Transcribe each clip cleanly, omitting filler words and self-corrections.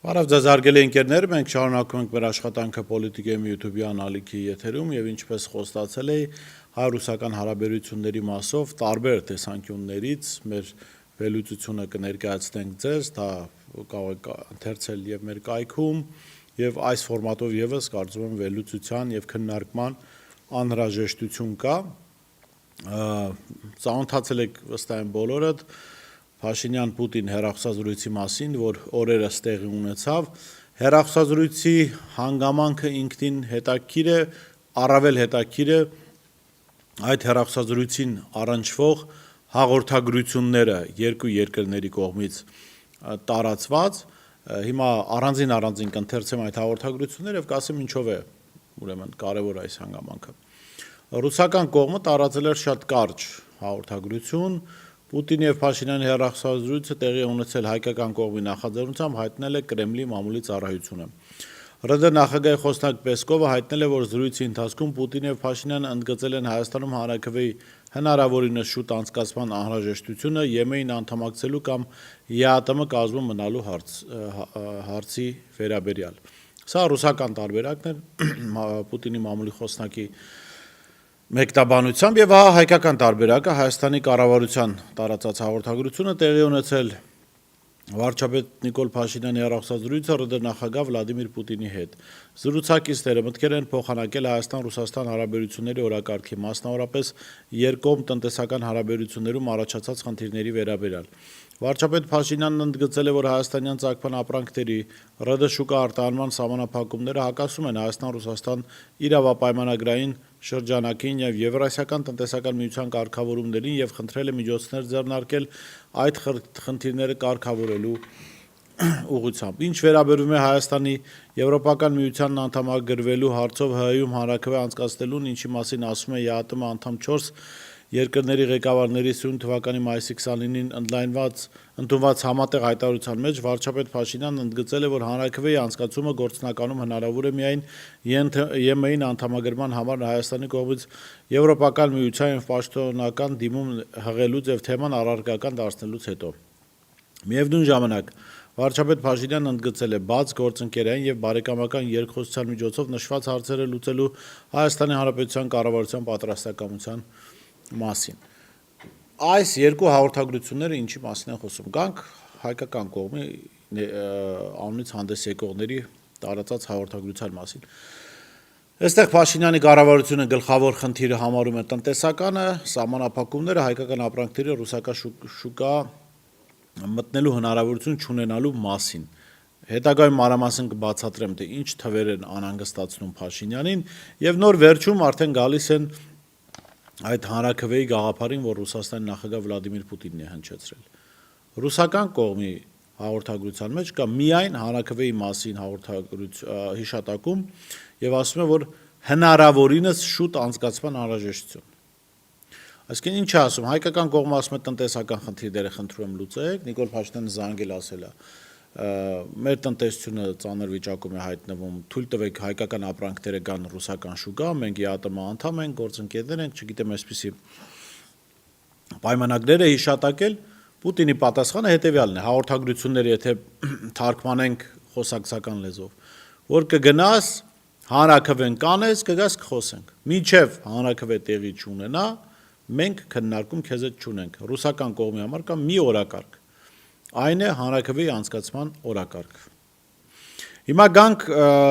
Բարև ձեզ հարգելի ընկերներ, մենք շարունակում ենք մեր աշխատանքը Պոլիտիկայի YouTube-յան ալիքի եթերում եւ ինչպես խոստացել էի, հայ-ռուսական հարաբերությունների մասով տարբեր տեսանկյուններից մեր վերլուծությունը կներկայացնենք ձեզ, դա կարող եք ընթերցել եւ մեր կայքում եւ այս ֆորմատով եւս կարծում եմ վերլուծության եւ քննարկման անհրաժեշտություն կա։ Ծանոթացել եք վստահ եմ բոլորդ Փաշինյան-Պուտին հեռախոսազրույցի մասին, որ օրերս տեղի ունեցավ, հեռախոսազրույցի հանգամանքը ինքնին հետաքրքիր է, առավել հետաքրքիր է այդ հեռախոսազրույցին առնչվող հաղորդագրությունները երկու երկրների կողմից տարածված, հիմա առանձին կընթերցեմ այդ հաղորդագրությունները եւ կասեմ ինչով է ուրեմն կարեւոր այս հանգամանքը։ Ռուսական կողմը տարածել էր շատ կարճ հաղորդագրություն, Պուտինի եւ Փաշինյանի հեռախոսազրույցը տեղի ունեցել հայկական կողմի նախաձեռնությամբ հայտնել է Կրեմլի մամուլի ծառայությունը։ ՌԴ նախագահի խոսնակ Պեսկովը հայտնել է, որ զրույցի ընթացքում Պուտինը եւ Փաշինյանը ընդգծել են Հայաստանում հանրաքվեի հնարավորինս շուտ անցկացման անհրաժեշտությունը ԵՄ-ին անդամակցելու կամ ԵԱՏՄ կազմում մնալու հարցի վերաբերյալ։ Սա ռուսական տարբերակն է Պուտինի մամուլի խոսնակի մեկնաբանությամբ եւ հայկական տարբերակը Հայաստանի կառավարության տարածած հաղորդագրությունը տեղի ունեցել վարչապետ Նիկոլ Փաշինյանի հեռախոսազրույցը ՌԴ նախագահ Վլադիմիր Պուտինի հետ։ Զրուցակիցները մտքեր են փոխանակել Հայաստան-Ռուսաստան հարաբերությունների օրակարգի, մասնավորապես երկկողմ տնտեսական հարաբերություններում առաջացած խնդիրների վերաբերյալ։ Վարչապետ Փաշինյանն ընդգծել է, որ հայաստանյան ծագման ապրանքների ՌԴ շուկա արտահանման սահմանափակումները հակասում են Հայաստան-Ռուսաստան իրավապայմանագրային շրջանակին եւ Եվրասիական տնտեսական միության կարգավորումներին եւ խնդրել է միջոցներ ձեռնարկել այդ խնդիրները կարգավորելու ուղղությամբ։ Ինչ վերաբերում է Հայաստանի Եվրոպական միությանն անդամագրվելու հարցով ՀՀ-ում հանրաքվե անցկացնելուն, ինչի մասին ասում է ԵԱՏՄ անդամ 4 երկրների ղեկավարների սյուն թվականի մայիսի 29-ին ընդունված համատեղ հայտարարության մեջ վարչապետ Փաշինյանն ընդգծել է, որ հանրաքվեի անցկացումը գործնականում հնարավոր է միայն ԵՄ-ին անդամագրման համար Հայաստանի կողմից Եվրոպական միության եւ պաշտոնական դիմում հղելուց եւ թեման առարկական դարձնելուց հետո։ Միևնույն ժամանակ վարչապետ Փաշինյանն ընդգծել է բաց գործընկերային եւ բարեկամական երկխոսության միջոցով նշված հարցերը լուծելու Հայաստանի Հանրապետության կառավարության պատրաստակամության մասին։ Այս երկու հաղորդագրությունները ինչի մասին են խոսում։ Գանք հայկական կողմի անունից հանդես եկողների տարածած հաղորդագրության մասին։ Այստեղ Փաշինյանի կառավարությունը գլխավոր խնդիրը համարում է տնտեսականը, սահմանափակումները, հայկական ապրանքների ռուսական շուկա մտնելու հնարավորություն չունենալու մասին։ Հետագայում մանրամասն կբացատրեմ, թե ինչ թվեր են անհանգստացնում Փաշինյանին, եւ նոր վերջում արդեն գալիս են այդ հանրաքվեի գաղափարին, որ Ռուսաստանի նախագահ Վլադիմիր Պուտինն է հնչեցրել։ Ռուսական կողմի հաղորդագրության մեջ կա միայն հանրաքվեի մասին հիշատակում եւ ասում է, որ հնարավորինս շուտ անցկացման անհրաժեշտություն։ Այսինքն ինչ է ասում, հայկական կողմը ասում է տնտեսական խնդիրները խնդրում եմ լուծեք, Նիկոլ Փաշինյանը զանգել ասել է մեր տնտեսությունը ծանր վիճակում է հայտնվում, թույլ տվեք հայկական ապրանքները գան ռուսական շուկա, մենք ԵԱՏՄ անդամ ենք, գործընկերներ ենք, չգիտեմ այսպիսի պայմանագրեր է հիշատակել, Պուտինի պատասխանը հետևյալն է, հաղորդագրությունները եթե թարգմանենք խոսակցական լեզվով, որ կգնաս, հանրաքվեն կանես, կգաս կխոսենք, մինչև հանրաքվե տեղի չունենա, մենք քննարկում քեզ հետ չունենք, ռուսական կողմի համար կա մի օրակարգ, այն է հանրաքվեի անցկացման օրակարգ։ Հիմա գանք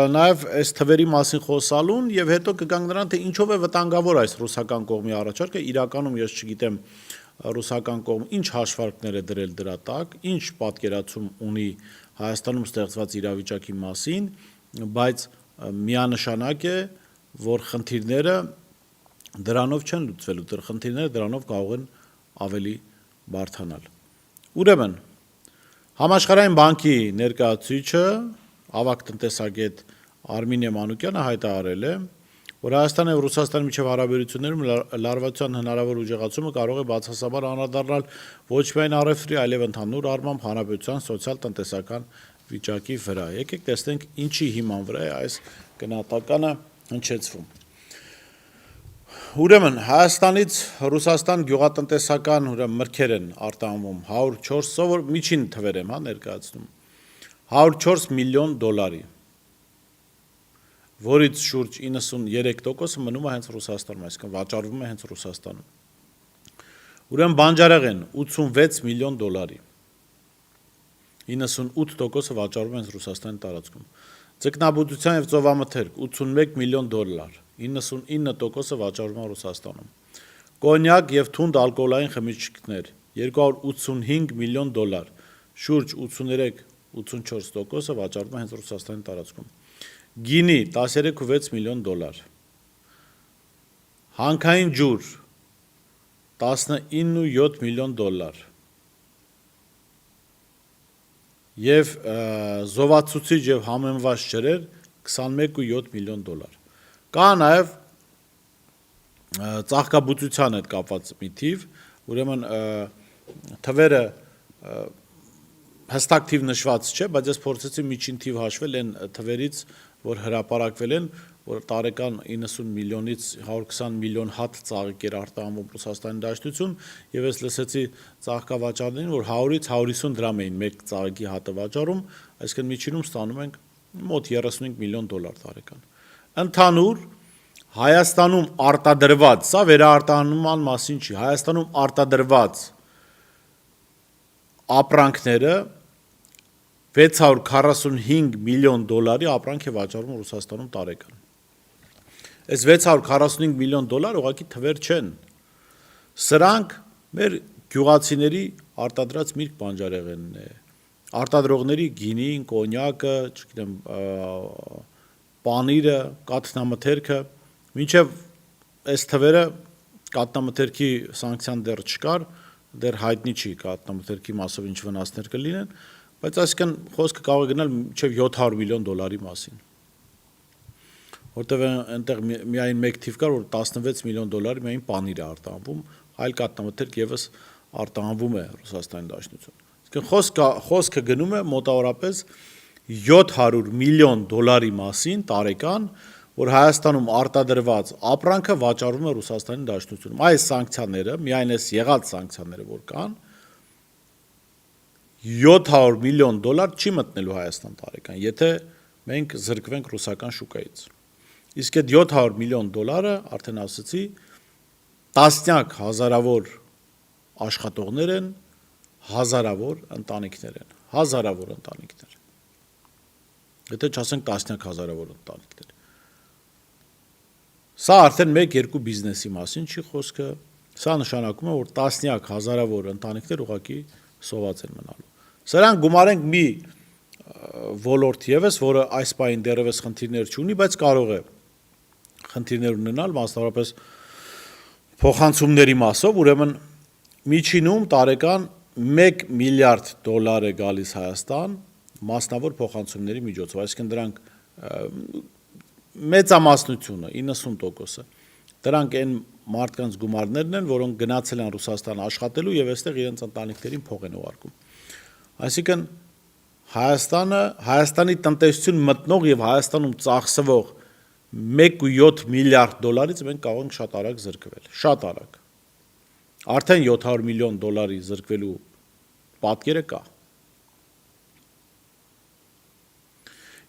նաև այս թվերի մասին խոսալուն եւ հետո կգանք նրան, թե ինչով է վտանգավոր այս ռուսական կողմի առաջարկը, իրականում ես չգիտեմ ռուսական կողմը ինչ հաշվարկներ է դրել դրա տակ, ինչ պատկերացում ունի Հայաստանում ստեղծված իրավիճակի մասին, բայց միանշանակ է, որ խնդիրները դրանով չեն լուծվելու, խնդիրները դրանով կարող են ավելի բարդանալ։ Ուրեմն Համաշխարհային բանկի ներկայացուցիչը ավագ տնտեսագետ Արմինե Մանուկյանը հայտարարել է, որ Հայաստանի եւ Ռուսաստանի միջև հարաբերություններում լարվածության հնարավոր ուժեղացումը կարող է բացասաբար անդրադառնալ ոչ միայն առևտրի, այլև ընդհանուր առմամբ հանրապետության սոցիալ-տնտեսական վիճակի վրա։ Եկեք տեսնենք ինչի հիման վրա է այս գնահատականը հնչեցվում։ Ուրեմն Հայաստանից Ռուսաստան գյուղատնտեսական մրգեր են արտահանվում 104, սովոր միջին թվեր եմ ներկայացնում, 104 միլիոն դոլարի, որից շուրջ 93%-ը մնում է հենց Ռուսաստանում, այսինքն վաճառվում է հենց Ռուսաստանում։ Ուրեմն բանջարեղեն 86 միլիոն դոլարի, 98%-ը վաճառվում է հենց Ռուսաստանի տարածքում։ Ձկնաբուծության եւ ծովամթերք 81 միլիոն դոլար, 99%-ը վաճառվում է Ռուսաստանում։ Կոնյակ եւ թունդ ալկոհոլային խմիչքներ 285 միլիոն դոլար, շուրջ 83-84%-ը վաճառվում է հենց Ռուսաստանի տարածքում։ Գինի 13.6 միլիոն դոլար։ Հանքային ջուր 19.7 միլիոն դոլար։ Եվ զովացուցիչ եւ համեմված ջրեր 21.7 միլիոն դոլար։ Կա նաեւ ծաղկաբուծության հետ կապված մի թիվ, ուրեմն թվերը հստակ թիվ նշված չէ, բայց ես փորձեցի միջին թիվ հաշվել այն թվերից, որ հրապարակվել են, որ տարեկան 90 միլիոնից 120 միլիոն հատ ծաղիկ էր արտահանվում Ռուսաստանի Դաշնություն, եւ ես լսեցի ծաղկավաճառներին, որ 100-ից 150 դրամ էին մեկ ծաղիկի հատը վաճառում, այսինքն միջինում ստանում ենք մոտ 35 միլիոն դոլար տարեկան։ Ընդհանուր Հայաստանում արտադրված, սա վերարտահանման մասին չի, Հայաստանում արտադրված ապրանքները 645 միլիոն դոլարի ապրանք է վաճառվում Ռուսաստանում տարեկան։ Այս 645 միլիոն դոլար ուղղակի թվեր չեն։ Սրանք մեր գյուղացիների արտադրած միրգ բանջարեղենն է, արտադրողների գինին, կոնյակը, չգիտեմ, պանիրը, կաթնամթերքը, մինչև այս թվերը կաթնամթերքի սանկցիան դեռ չկար, դեռ հայտնի չի կաթնամթերքի մասով ինչ վնասներ կլինեն, բայց այսինքն խոսքը կարող է գնալ մինչև 700 միլիոն դոլարի մասին։ Որտեղ այնտեղ միայն մեկ թիվ կար, որ 16 միլիոն դոլարի միայն պանիր է արտահանվում, այլ կաթնամթերք եւս արտահանվում է Ռուսաստանի Դաշնություն։ Այսինքն խոսքը գնում է մոտավորապես 700 միլիոն դոլարի մասին տարեկան, որ Հայաստանում արտադրված ապրանքը վաճառվում է Ռուսաստանի Դաշնությունում։ Այս սանկցիաները, միայն այս եղած սանկցիաները, որ կան, 700 միլիոն դոլար չի մտնելու Հայաստան տարեկան, եթե մենք զրկվենք ռուսական շուկայից։ Իսկ այդ 700 միլիոն դոլարը, արդեն ասացի, տասնյակ հազարավոր աշխատողներ են, հազարավոր ընտանիքներ են, հազարավոր ընտանիքներ։ Եթե չասենք տասնյակ հազարավոր ընտանիքներ։ Սա արդեն 1-2 բիզնեսի մասին չի խոսքը, սա նշանակում է, որ տասնյակ հազարավոր ընտանիքներ ուղղակի սոված են մնալու։ Սրանք գումարենք մի ոլորտ եւս, որը այս պահին դեռևս խնդիրներ չունի, բայց կարող է խնդիրներ ունենալ, մասնավորապես փոխանցումների մասով, ուրեմն միջինում տարեկան 1 միլիարդ դոլար է գալիս Հայաստան մասնավոր փոխանցումների միջոցով, այսինքն դրանք մեծամասնությունը 90%-ը դրանք այն մարդկանց գումարներն են, որոնք գնացել են Ռուսաստան աշխատելու եւ այստեղ իրենց ընտանիքներին փող են ուղարկում։ Այսինքն Հայաստանի տնտեսություն մտնող եւ Հայաստանում ծախսվող 1.7 միլիարդ դոլարից մենք կարող ենք շատ արագ զրկվել, շատ արագ։ Արդեն 700 միլիոն դոլարի զրկվելու պատկերը կա։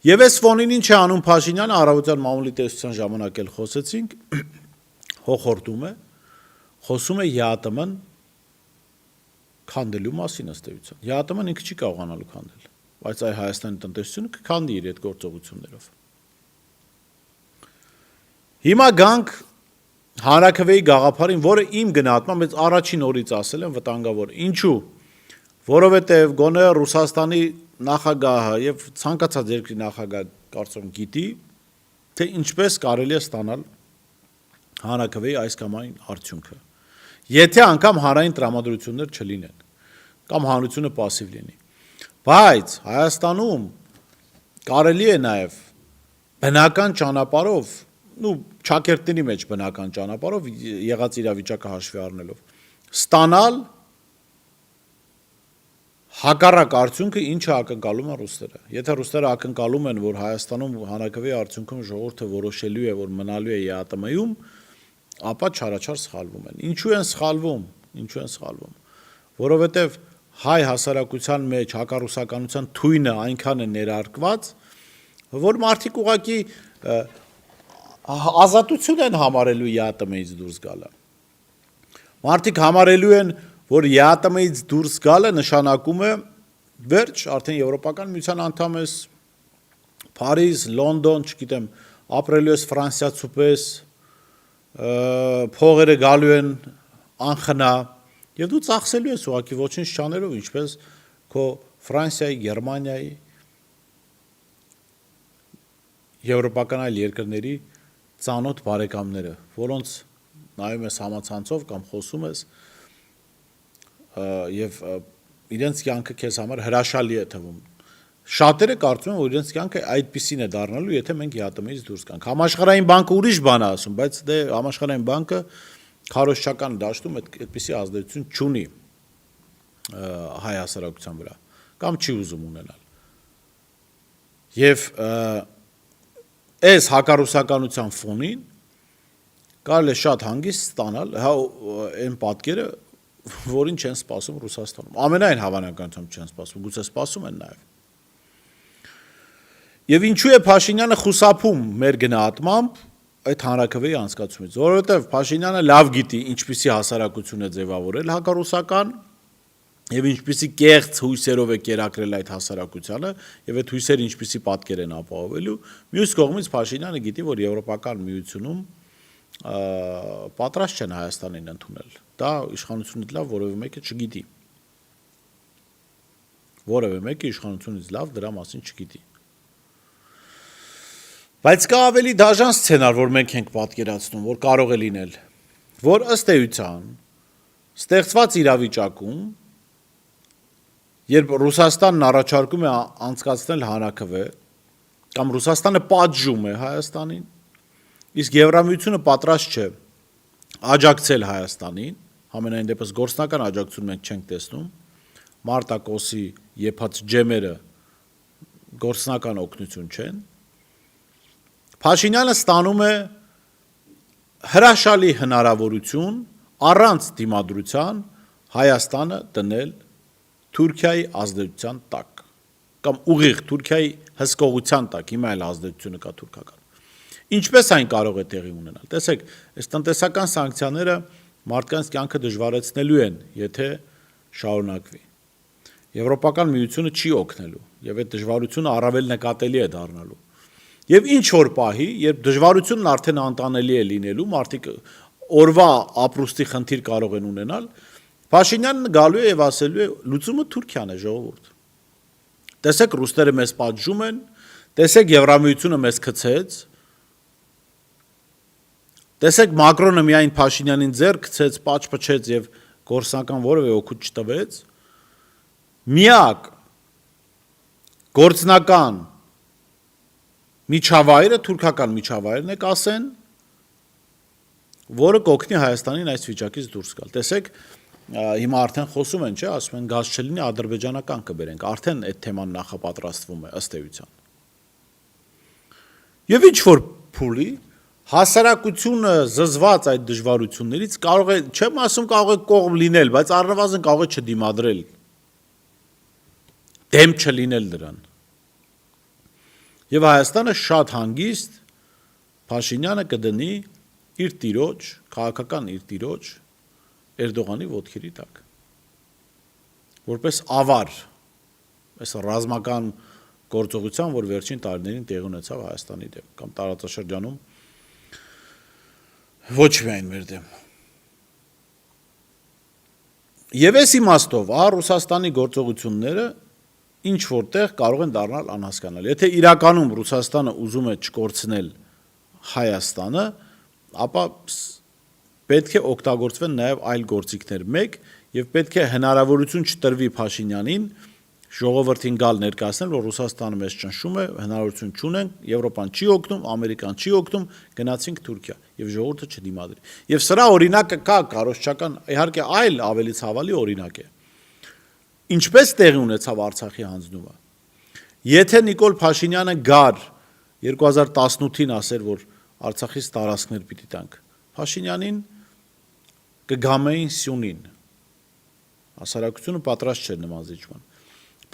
Եվ այս ֆոնին ինչ է անում Փաշինյանը, Առավոտյան մամուլի տեսության ժամանակ էլ խոսեցինք, հոխորտում է, խոսում է ԵԱՏՄ-ն քանդելու մասին ըստ էության։ ԵԱՏՄ-ն ինքը չի կարողանալու քանդել, բայց այ Հայաստանի տնտեսությունը կքանդի իր այդ գործողություններով։ Հիմա գանք հանրաքվեի գաղափարին, որը իմ գնահատմամբ ես առաջին օրից ասել եմ վտանգավոր։ Ինչու՞։ Որովհետև գոնե Ռուսաստանի նախագահը եւ ցանկացած երկրի նախագահ կարծում գիտի, թե ինչպես կարելի է ստանալ հանրաքվեի այս կամ այն արդյունքը։ Եթե անգամ հանրային տրամադրություններ չլինեն, կամ հանրությունը пассив լինի։ Բայց Հայաստանում կարելի է նաեւ բնական ճանապարհով, չակերտների մեջ բնական ճանապարհով եղած իրավիճակը հաշվի առնելով, ստանալ հակառակ արդյունքը ինչը ակնկալում են ռուսները։ Եթե ռուսները ակնկալում են, որ Հայաստանում հանրաքվեի արդյունքում ժողովուրդը որոշելու է, որ մնալու է ԵԱՏՄ-ում, ապա չարաչար սխալվում են։ Ինչու են սխալվում։ Որովհետև հայ հասարակության մեջ հակառուսականության թույնը այնքան է ներարկված, որ մարդիկ ուղղակի ազատություն են համարելու ԵԱՏՄ-ից դուրս գալը։ Մարդիկ համարելու են, որ ԵԱՏՄ-ից դուրս գալը նշանակում է վերջ, արդեն Եվրոպական միության անդամ ես, Փարիզ, Լոնդոն, չգիտեմ, ապրելու ես Ֆրանսիացու պես, փողերը գալու են անխնա, եւ դու ծախսելու ես ուղղակի ոչինչ չանելով, ինչպես քո Ֆրանսիայի, Գերմանիայի, եվրոպական այլ երկրների ծանոթ բարեկամները, որոնց նայում ես համացանցով կամ խոսում ես եւ իրենց կյանքը քեզ համար հրաշալի է թվում։ Շատերը կարծում են, որ իրենց կյանքը այդպիսին է դառնալու, եթե մենք ԵԱՏՄ-ից դուրս գանք։ Համաշխարհային բանկը ուրիշ բան է ասում, բայց դե համաշխարհային բանկը քարոզչական դաշտում այդպիսի ազդեցություն չունի հայ հասարակության վրա, կամ չի ուզում ունենալ։ Եվ այս հակառուսականության ֆոնին կարելի է շատ հանգիստ ստանալ այն պատկերը, որին չեն սպասում Ռուսաստանում։ Ամենայն հավանականությամբ չեն սպասում, գուցե սպասում են նաև։ Եվ ինչու է Փաշինյանը խուսափում մեր գնահատմամբ այդ հանրաքվեի անցկացումից, որովհետև Փաշինյանը լավ գիտի ինչպիսի հասարակություն է ձևավորել հակառուսական եւ ինչպիսի կեղծ հույսերով է կերակրել այդ հասարակությանը եւ այդ հույսերը ինչպիսի պատկեր են ապահովելու։ Մյուս կողմից Փաշինյանը գիտի, որ Եվրոպական միությունում պատրաստ չեն Հայաստանին ընդունել։ Դա իշխանությունից լավ որևէ մեկը չգիտի։ Որևէ մեկը իշխանությունից լավ դրա մասին չգիտի։ Բայց կա ավելի դաժան սցենար, որ մենք ենք պատկերացնում, որ կարող է լինել, որ ըստ էության ստեղծված իրավիճակում, երբ Ռուսաստանն առաջարկում է անցկացնել հանրաքվե, կամ Ռուսաստանը պատժում է Հայաստանին, իսկ Եվրամիությունը պատրաստ չէ աջակցել Հայաստանին, համենայն դեպս գործնական աջակցություն մենք չենք տեսնում, Մարտակոսի եփած ջեմերը գործնական օգնություն չեն, Փաշինյանը ստանում է հրաշալի հնարավորություն առանց դիմադրության Հայաստանը դնել Թուրքիայի ազդեցության տակ կամ ուղիղ Թուրքիայի հսկողության տակ, հիմա էլ ազդեցությունը կա թուրքական։ Ինչպես այն կարող է տեղի ունենալ։ Տեսեք, այս տնտեսական սանկցիաները մարդկանց կյանքը դժվարացնելու են, եթե շարունակվի։ Եվրոպական միությունը չի օգնելու, եւ այդ դժվարությունը առավել նկատելի է դառնալու։ Եվ ինչ որ պահի, երբ դժվարությունն արդեն անտանելի է լինելու, մարդիկ օրվա ապրուստի խնդիր կարող են ունենալ, Փաշինյանն գալու է եւ ասելու է լուծումը Թուրքիան է, ժողովուրդ։ Տեսեք, ռուսները մեզ պատժում են, տեսեք Եվրամիությունը մեզ գցեց, տեսեք Մակրոնը միայն Փաշինյանին ձեռք գցեց, պաճ-պչեց եւ գործնական որևէ օգուտ չտվեց։ Միակ գործնական միջավայրը թուրքական միջավայրն է, կասեն, որը կօգնի Հայաստանին այս վիճակից դուրս գալ։ Տեսեք, հիմա արդեն խոսում են, չէ, ասում են գազ չլինի, ադրբեջանական կբերենք, արդեն այդ թեման նախապատրաստվում է ըստ էության։ Եվ ինչ որ փուլի հասարակությունը զզված այդ դժվարություններից կարող է, չեմ ասում կարող է կողմ լինել, բայց առնվազն կարող է չդիմադրել, դեմ չլինել դրան։ Եվ Հայաստանը շատ հանգիստ Փաշինյանը կդնի իր տիրոջ, քաղաքական իր տիրոջ Էրդողանի ոտքերի տակ։ Որպես ավար, այս ռազմական գործողության, որ վերջին տարիներին տեղի ունեցավ Հայաստանի դեմ, կամ տարածաշրջանում ոչ միայն մեր դեմ։ Եվ այս իմաստով, Ռուսաստանի գործողությունները ինչ որտեղ կարող են դառնալ անհասկանալի։ Եթե իրականում Ռուսաստանը ուզում է չկորցնել Հայաստանը, ապա պետք է օգտագործվեն նաև այլ գործիքներ։ Մեկ, եւ պետք է հնարավորություն չտրվի Փաշինյանին ժողովրդին գալ ներկայացնել, որ Ռուսաստանը մեզ ճնշում է, հնարավորություն չունենք, Եվրոպան չի օգնում, Ամերիկան չի օգնում, գնացինք Թուրքիա եւ ժողովուրդը չդիմադրի։ Եվ սրա օրինակը կա կարողական, իհարկե այլ ավելի ցավալի օրինակ է։ Ինչպես տեղի ունեցավ Արցախի հանձնումը։ Եթե Նիկոլ Փաշինյանը գար 2018-ին ասեր, որ Արցախից տարածքներ պիտի տանք, Փաշինյանին կգամեին Սյունին։ Հասարակությունը պատրաստ չէր նման զիջման։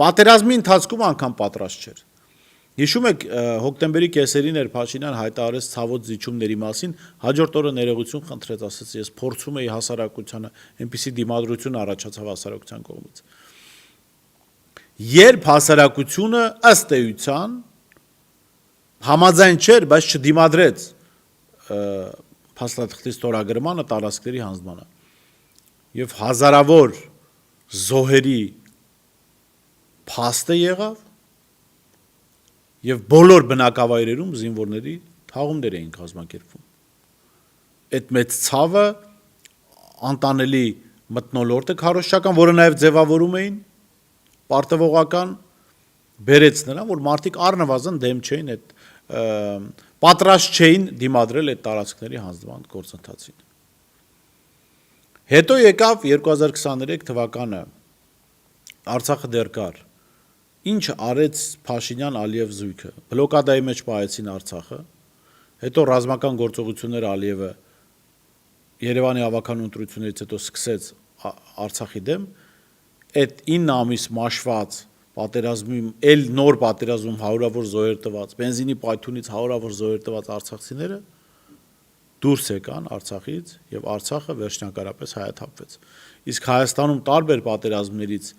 Պատերազմի ընթացքում անգամ պատրաստ չէր։ Հիշում եք հոկտեմբերի կեսերին էր Փաշինյան հայտարարեց ցավոտ զիջումների մասին, հաջորդ օրը ներողություն խնդրեց, ասաց ես փորձում էի հասարակությանը, այնպիսի դիմադրություն առաջացավ հասարակության կողմից։ Երբ հասարակությունը ըստ էության համաձայն չէր, բայց չդիմադրեց փաստաթղթի ստորագրմանը, տարածքների հանձնմանը, եւ հազարավոր զոհերի փաստը եղավ, եւ բոլոր բնակավայրերում զինվորների թաղումներ էին կազմակերպվում։ Այդ մեծ ցավը անտանելի մթնոլորտ է քարոզչական, որը նաեւ ձևավորում էին պարտվողական բերեց նրան, որ մարդիկ առնվազն դեմ չէին այդ պատրաստ չէին դիմադրել այդ տարածքների հանձնման գործընթացին։ Հետո եկավ 2023 թվականը, Արցախը դեռ կար։ Ինչ արեց Փաշինյան-Ալիև զույգը։ Բլոկադայի մեջ պահեցին Արցախը, հետո ռազմական գործողություններ Ալիևը Երևանի ավականու ընտրություններից հետո սկսեց Արցախի դեմ, այդ 9 ամիս մաշված պատերազմի, էլ նոր պատերազմում հարյուրավոր զոհեր տված, բենզինի պայթյունից հարյուրավոր զոհեր տված արցախցիները դուրս եկան Արցախից եւ Արցախը վերջնակարապես հայաթափվեց։ Իսկ Հայաստանում տարբեր պատերազմներից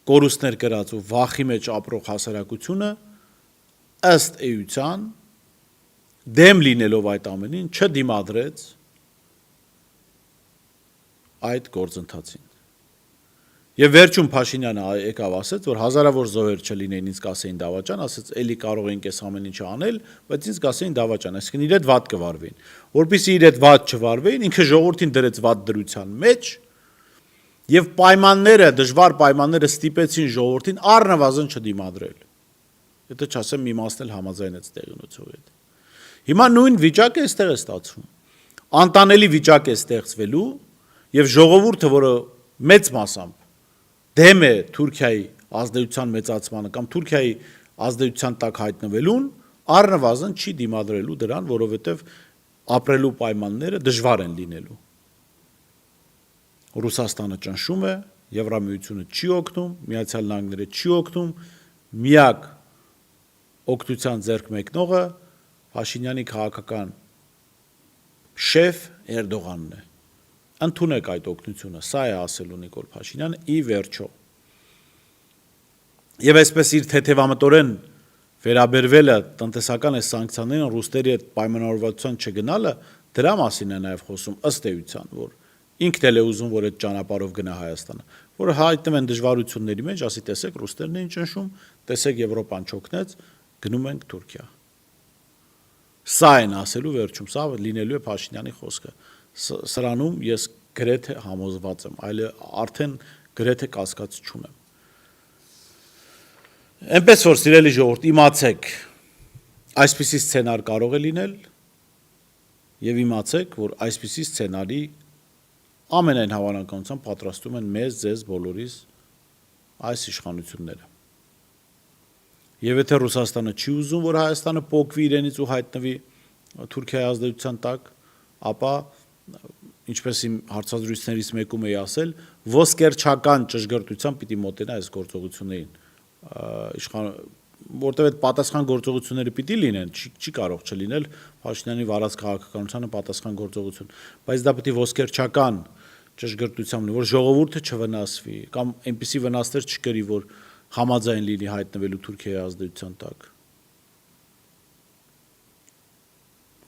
կորուստներ կրած ու վախի մեջ ապրող հասարակությունը ըստ էության դեմ լինելով այդ ամենին չդիմադրեց այդ գործընթացին։ Եվ վերջում Փաշինյանը եկավ ասեց, որ հազարավոր զոհեր չլինեին, ինձ կասեին դավաճան, ասեց էլի կարող ենք այս ամեն ինչը անել, բայց ինձ կասեին դավաճան, այսինքն իր հետ վատ կվարվեին։ Որպեսզի իր հետ վատ չվարվեին, ինքը ժողովրդին դրեց վատ դրության մեջ եւ պայմանները, դժվար պայմանները ստիպեցին ժողովրդին առնվազն չդիմադրել։ Եթե չասեմ մի մասն էլ համաձայնեց տեղի ունեցողի հետ։ Հիմա նույն վիճակը այստեղ է ստացվում։ Անտանելի վիճակ է ստեղծվելու եւ ժողովուրդը, որը մեծ մասամբ դեմ է Թուրքիայի ազդեցության մեծացմանը կամ Թուրքիայի ազդեցության տակ հայտնվելուն, առնվազն չի դիմադրելու դրան, որովհետեւ ապրելու պայմանները դժվար են լինելու։ Ռուսաստանը ճնշում է, Եվրամիությունը չի օգնում, Միացյալ Նահանգները չի օգնում, միակ օգնության ձեռք մեկնողը Փաշինյանի քաղաքական շեֆ Էրդողանն է։ Ընդունեք այդ օգնությունը, սա է ասելու Նիկոլ Փաշինյանը ի վերջո։ Եվ այսպես իր թեթևամտորեն վերաբերվելը տնտեսական այս սանկցիաներին ռուսների հետ պայմանավորվածության չգնալը, դրա մասին է նաև խոսում ըստ էության, որ ինքն էլ է ուզում, որ այդ ճանապարհով գնա Հայաստանը, որը հայտնվում են դժվարությունների մեջ, ասի տեսեք ռուսներն էին ճնշում, տեսեք Եվրոպան չօգնեց, գնում ենք Թուրքիա։ Սա են ասելու վերջում, սա լինելու է Փաշինյանի խոսքը։ Սրանում ես գրեթե համոզված եմ, այլ արդեն գրեթե կասկած չունեմ։ Այնպես որ սիրելի ժողովուրդ, իմացեք, այսպիսի սցենար կարող է լինել եւ իմացեք, որ այսպիսի սցենարի ամենայն հավանականությամբ պատրաստում են մեզ, ձեզ բոլորիս այս իշխանությունները։ Եվ եթե Ռուսաստանը չի ուզում, որ Հայաստանը պոկվի իրենից ու հայտնվի Թուրքիայի ազդեցության տակ, ապա ինչպես իմ հարցազրույցներից մեկում էի ասել, ոսկերչական ճշգրտությամբ պիտի մոտենա այս գործողություններին, որտեղ այդ պատասխան գործողությունները պիտի լինեն, չի կարող չլինել Փաշինյանի վարած քաղաքականությանը պատասխան գործողություն, բայց դա պիտի ոսկերչական ճշգրտությամբ, որ ժողովուրդը չվնասվի կամ այնպիսի վնասներ չկրի, որ համաձայն լինի հայտնվելու Թուրքիայի ազդեցության տակ։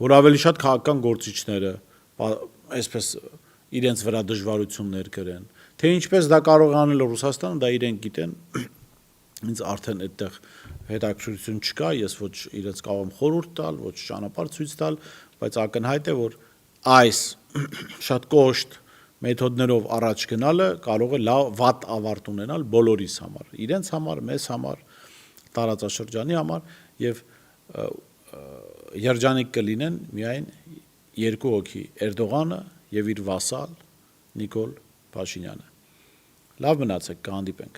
Որ ավելի շատ քաղաքական գործիչները այսպես իրենց վրա դժվարություններ կրեն, թե ինչպես դա կարող անել Ռուսաստանը, դա իրենք գիտեն, ինձ արդեն այդտեղ հետաքրքրություն չկա, ես ոչ իրենց կարող եմ խորհուրդ տալ, ոչ ճանապարհ ցույց տալ, բայց ակնհայտ է, որ այս շատ կոշտ մեթոդներով առաջ գնալը կարող է վատ ավարտ ունենալ բոլորիս համար, իրենց համար, մեզ համար, տարածաշրջանի համար եւ երջանիկ կլինեն միայն երկու հոգի՝ Էրդողանը եւ իր վասալ Նիկոլ Փաշինյանը։ Լավ մնացեք, կհանդիպենք։